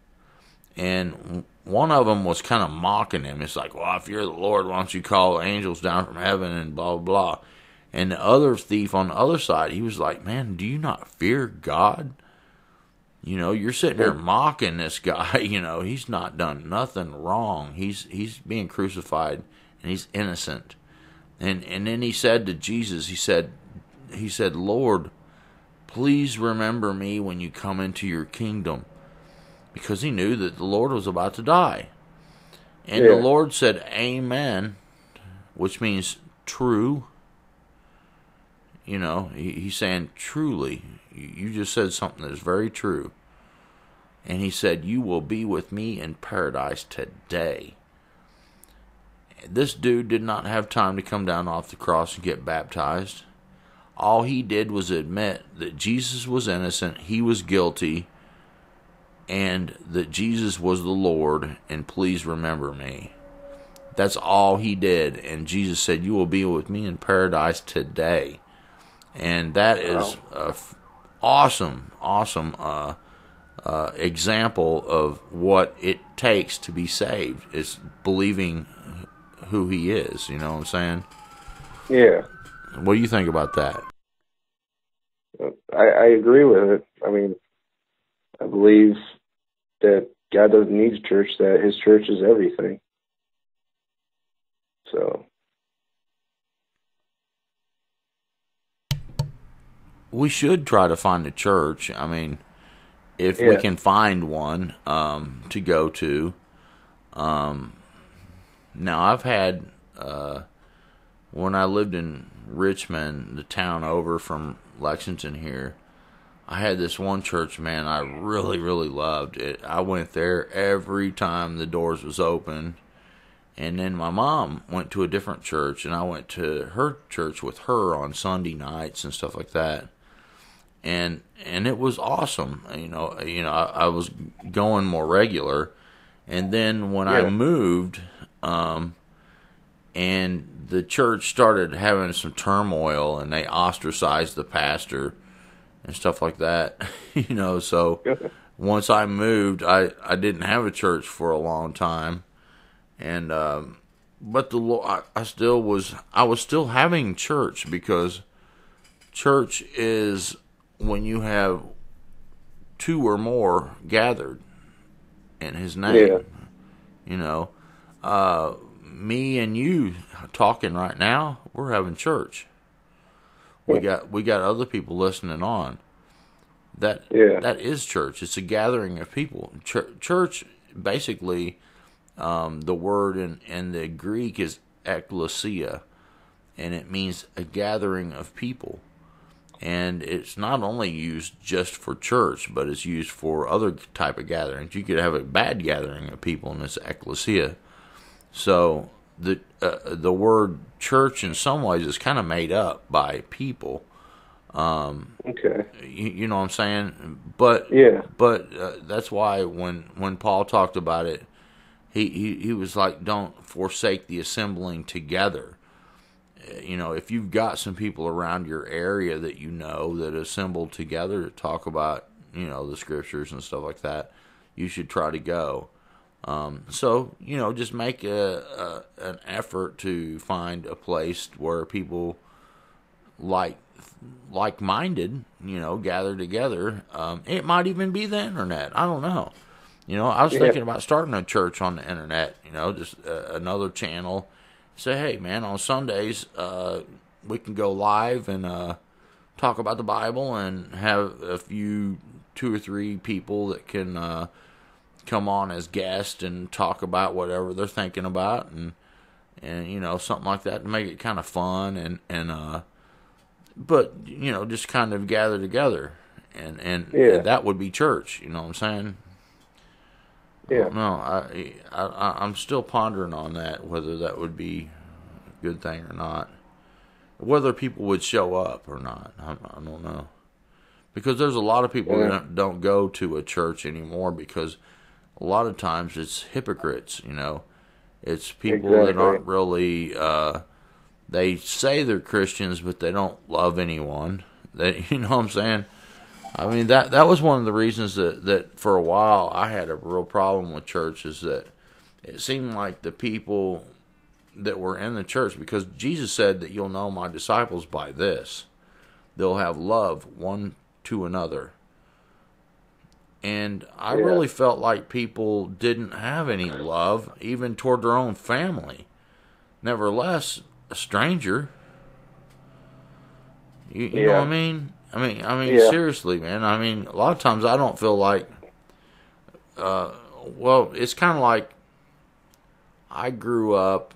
And one of them was kind of mocking Him. It's like, well, if you're the Lord, why don't you call angels down from heaven and blah, blah, blah. And the other thief on the other side, he was like, man, do you not fear God? You're sitting there mocking this guy. He's not done nothing wrong. He's being crucified, and he's innocent. And then he said to Jesus, he said, Lord, please remember me when you come into your kingdom. Because he knew that the Lord was about to die. And the Lord said, amen, which means true. He's saying, truly, you just said something that's very true. And he said, you will be with me in paradise today. This dude did not have time to come down off the cross and get baptized. All he did was admit that Jesus was innocent, he was guilty, and that Jesus was the Lord, and please remember me. That's all he did. And Jesus said, you will be with me in paradise today. And that is awesome example of what it takes to be saved. It's believing who He is. You know what I'm saying? Yeah. What do you think about that? I agree with it. I mean, I believe that God doesn't need a church, that His church is everything. So we should try to find a church. I mean, if we can find one to go to. Now, I've had, when I lived in Richmond, the town over from Lexington here, I had this one church, man, I really, really loved it. I went there every time the doors was open, And then my mom went to a different church, and I went to her church with her on Sunday nights and stuff like that. And it was awesome. I was going more regular. And then when I moved, and the church started having some turmoil, and they ostracized the pastor and stuff like that. So once I moved, I didn't have a church for a long time. And but the Lord, I was still having church, because church is when you have two or more gathered in His name. Me and you talking right now, we're having church. We got other people listening on. That is church. It's a gathering of people. Church, basically, the word in the Greek is ekklesia, and it means a gathering of people. And it's not only used just for church, but it's used for other type of gatherings. You could have a bad gathering of people, and it's ekklesia. So the word church, in some ways, is kind of made up by people. Okay. You know what I'm saying? But that's why when Paul talked about it, he was like, don't forsake the assembling together. If you've got some people around your area that that assemble together to talk about, the scriptures and stuff like that, you should try to go. So, just make an effort to find a place where people like-minded, gather together. It might even be the internet. I don't know. I was thinking about starting a church on the internet, just another channel. Say, hey, man, on Sundays, we can go live and talk about the Bible, and have two or three people that can come on as guests and talk about whatever they're thinking about, and something like that to make it kind of fun, but just kind of gather together, and that would be church. You know what I'm saying? Yeah. No, I'm still pondering on that, whether that would be a good thing or not. Whether people would show up or not, I don't know. Because there's a lot of people that don't go to a church anymore, because a lot of times it's hypocrites, It's people that aren't really, they say they're Christians, but they don't love anyone. You know what I'm saying? I mean, that was one of the reasons that for a while I had a real problem with church, is that it seemed like the people that were in the church, because Jesus said that you'll know my disciples by this. They'll have love one to another. And I really felt like people didn't have any love, even toward their own family. Nevertheless, a stranger. You know what I mean? I mean, seriously, man. I mean, a lot of times I don't feel like, it's kind of like I grew up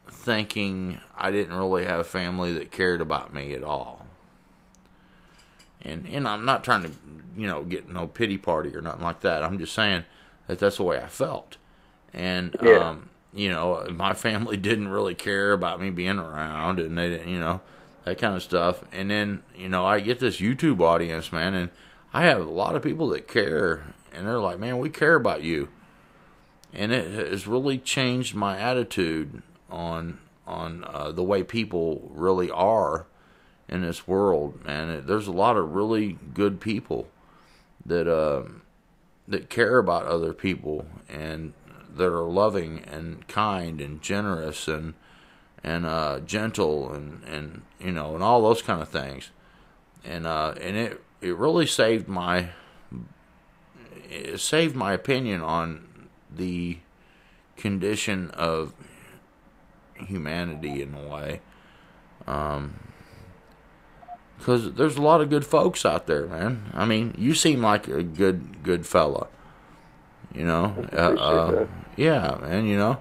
thinking I didn't really have a family that cared about me at all. And I'm not trying to, get no pity party or nothing like that. I'm just saying that that's the way I felt. And, my family didn't really care about me being around, and they didn't, that kind of stuff. And then, I get this YouTube audience, man, and I have a lot of people that care, and they're like, man, we care about you. And it has really changed my attitude on the way people really are in this world, man. There's a lot of really good people that care about other people, and that are loving and kind and generous and gentle and and all those kind of things, and it really saved my opinion on the condition of humanity in a way, because there's a lot of good folks out there, man. I mean, you seem like a good fella, yeah, man.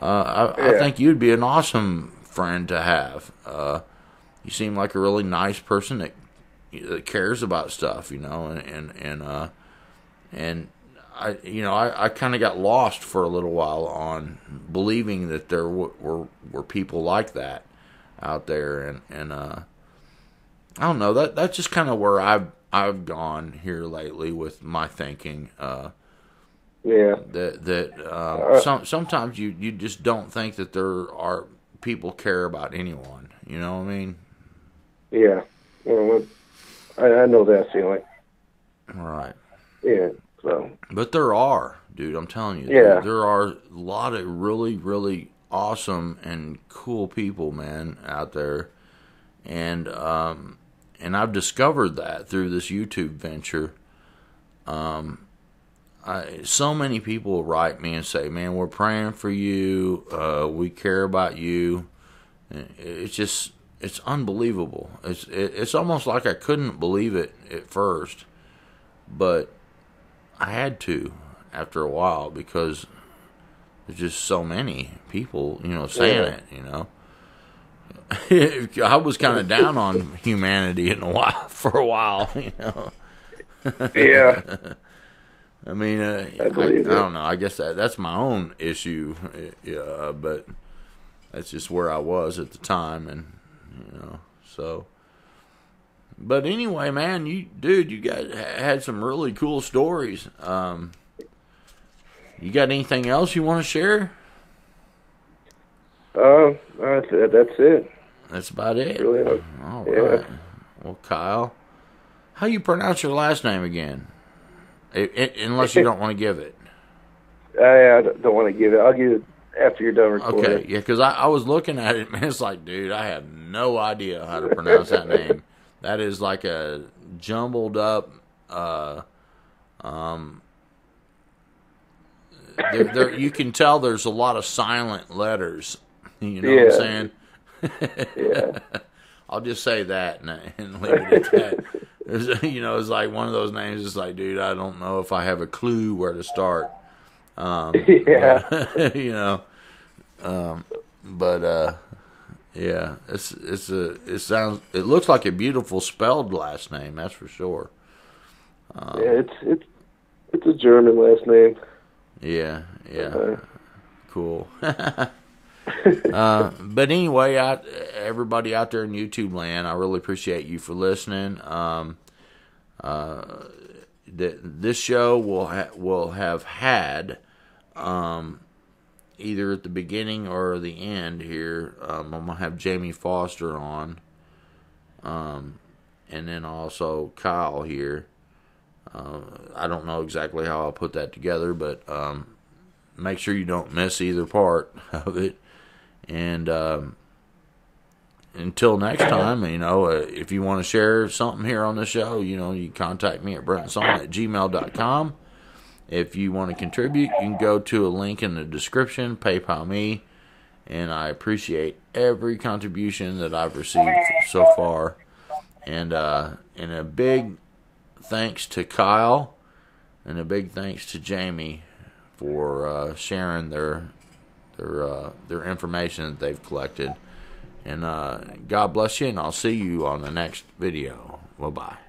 I think you'd be an awesome friend to have. You seem like a really nice person that cares about stuff, and I kind of got lost for a little while on believing that there were people like that out there, and I don't know, that's just kind of where I've gone here lately with my thinking. Sometimes you just don't think that there are people care about anyone. You know what I mean? Yeah. Well, I know that feeling. Right. Yeah. So. But there are, dude. I'm telling you. Yeah. There are a lot of really, really awesome and cool people, man, out there, and I've discovered that through this YouTube venture. So many people write me and say, "Man, we're praying for you. We care about you." It's unbelievable. It's almost like I couldn't believe it at first, but I had to after a while, because there's just so many people, saying it. I was kind of down on humanity for a while. Yeah. I mean, I don't know. I guess that's my own issue, but that's just where I was at the time, and so. But anyway, man, you guys had some really cool stories. You got anything else you want to share? That's it. That's about it. Really? All right. Well, Kyle, how you pronounce your last name again? Unless you don't want to give it. I don't want to give it. I'll give it after you're done recording. Okay, yeah, because I was looking at it, man. It's like, dude, I have no idea how to pronounce that name. That is like a jumbled up. You can tell there's a lot of silent letters. You know what I'm saying? Yeah. I'll just say that and leave it at that. It's like one of those names. It's like, dude, I don't know if I have a clue where to start. Yeah. Yeah, it looks like a beautiful spelled last name, that's for sure. Yeah, it's a German last name. Yeah. Cool. But anyway, everybody out there in YouTube land, I really appreciate you for listening. This show will have had either at the beginning or the end here. I'm gonna have Jamie Foster on, and then also Kyle here. I don't know exactly how I'll put that together, but make sure you don't miss either part of it. And until next time, if you want to share something here on the show, you contact me at brentonsawin@gmail.com. If you want to contribute, you can go to a link in the description, PayPal me, and I appreciate every contribution that I've received so far. And a big thanks to Kyle, and a big thanks to Jamie for sharing their information that they've collected. And God bless you, and I'll see you on the next video. Bye-bye.